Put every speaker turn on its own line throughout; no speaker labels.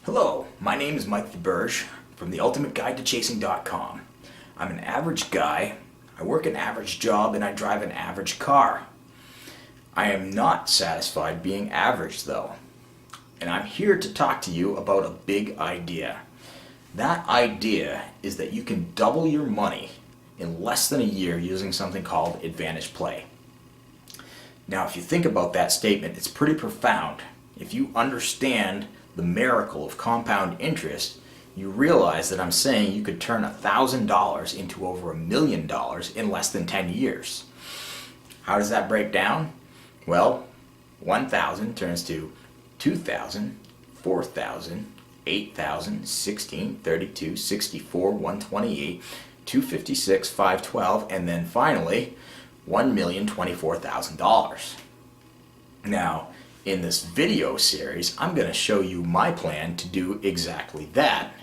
Hello, my name is Mike DeBerge from theultimateguidetochasing.com. I'm an average guy, I work an average job, and I drive an average car. I am not satisfied being average though, and I'm here to talk to you about a big idea. That idea is that you can double your money in less than a year using something called advantage play. Now, if you think about that statement, it's pretty profound. If you understand the miracle of compound interest, you realize that I'm saying you could turn $1,000 into over $1 million in less than 10 years. How does that break down? Well, 1,000 turns to 2,000, 4,000, 8,000, 16, 32, 64, 128, 256, 512, and then finally $1,024,000. Now, in this video series, I'm going to show you my plan to do exactly that.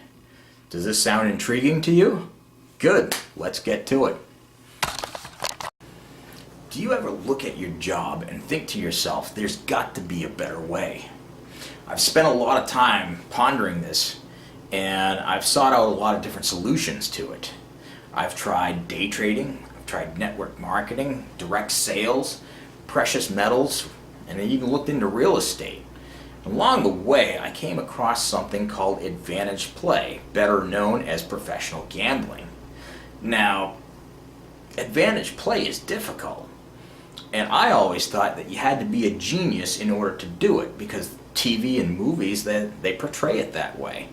Does this sound intriguing to you? Good, let's get to it. Do you ever look at your job and think to yourself, there's got to be a better way? I've spent a lot of time pondering this, and I've sought out a lot of different solutions to it. I've tried day trading, I've tried network marketing, direct sales, precious metals, and I even looked into real estate. Along the way, I came across something called advantage play, better known as professional gambling. Now, advantage play is difficult, and I always thought that you had to be a genius in order to do it, because TV and movies, they portray it that way.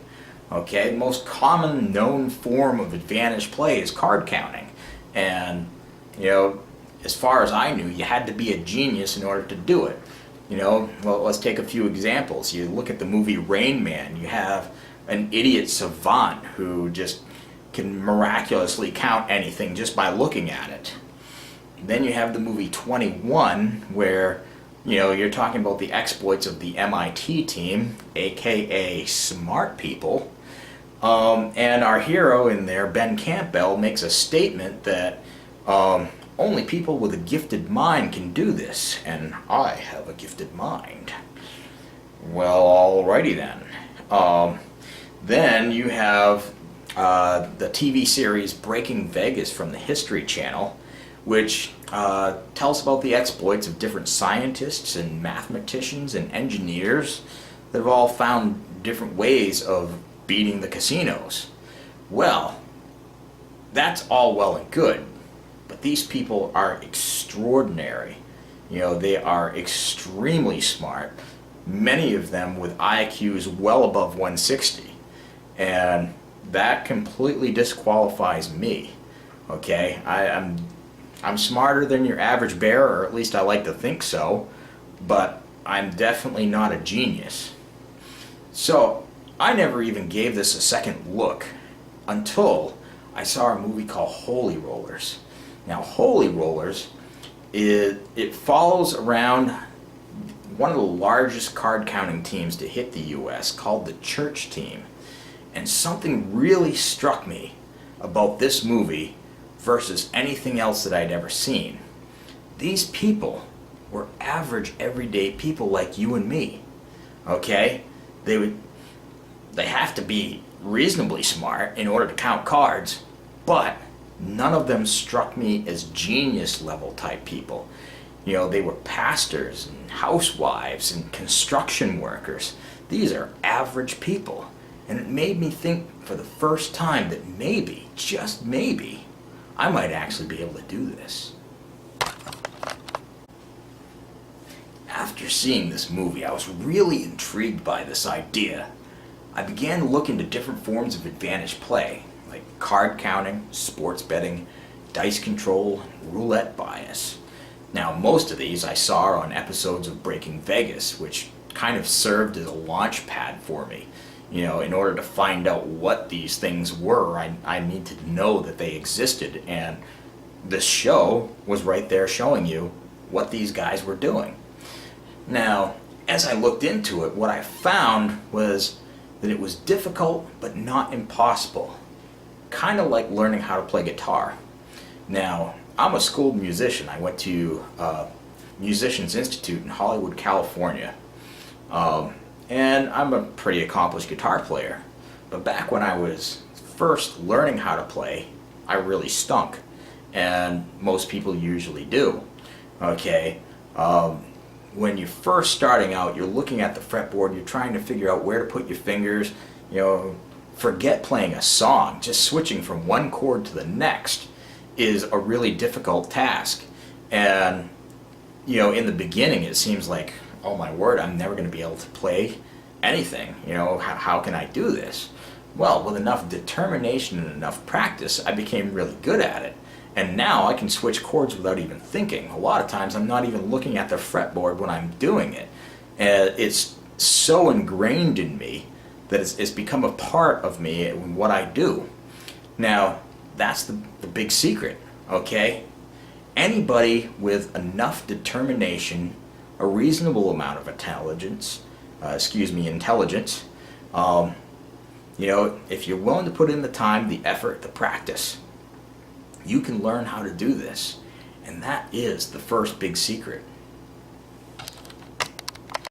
Okay, the most common known form of advantage play is card counting, and as far as I knew, you had to be a genius in order to do it. Well, let's take a few examples. You look at the movie Rain Man, you have an idiot savant who just can miraculously count anything just by looking at it. Then you have the movie 21, where you're talking about the exploits of the MIT team, aka smart people. And our hero in there, Ben Campbell, makes a statement that only people with a gifted mind can do this, and I have a gifted mind. Well, alrighty then. Then you have the TV series Breaking Vegas from the History Channel, which tells about the exploits of different scientists and mathematicians and engineers that have all found different ways of beating the casinos. Well, that's all well and good, but these people are extraordinary. They are extremely smart, many of them with IQs well above 160, and that completely disqualifies me. Okay, I'm smarter than your average bear, or at least I like to think so, but I'm definitely not a genius. So I never even gave this a second look until I saw a movie called Holy Rollers. Now, Holy Rollers, it follows around one of the largest card counting teams to hit the US, called the Church Team. And something really struck me about this movie versus anything else that I'd ever seen. These people were average, everyday people like you and me. Okay? They have to be reasonably smart in order to count cards, but none of them struck me as genius level type people. They were pastors and housewives and construction workers. These are average people. And it made me think for the first time that maybe, just maybe, I might actually be able to do this. After seeing this movie, I was really intrigued by this idea. I began to look into different forms of advantage play, like card counting, sports betting, dice control, and roulette bias. Now, most of these I saw on episodes of Breaking Vegas, which kind of served as a launch pad for me. In order to find out what these things were, I needed to know that they existed, and this show was right there showing you what these guys were doing. Now, as I looked into it, what I found was that it was difficult but not impossible. Kind of like learning how to play guitar. Now, I'm a schooled musician. I went to Musicians Institute in Hollywood, California. and I'm a pretty accomplished guitar player. But back when I was first learning how to play, I really stunk. And most people usually do. Okay? When you're first starting out, you're looking at the fretboard, you're trying to figure out where to put your fingers. You know, forget playing a song. Just switching from one chord to the next is a really difficult task. And, you know, in the beginning it seems like, oh my word, I'm never going to be able to play anything. You know, how can I do this? Well, with enough determination and enough practice, I became really good at it. And now I can switch chords without even thinking. A lot of times I'm not even looking at the fretboard when I'm doing it. And it's so ingrained in me that it's become a part of me and what I do. Now, that's the big secret, okay? Anybody with enough determination, a reasonable amount of intelligence, you know, if you're willing to put in the time, the effort, the practice, you can learn how to do this. And that is the first big secret.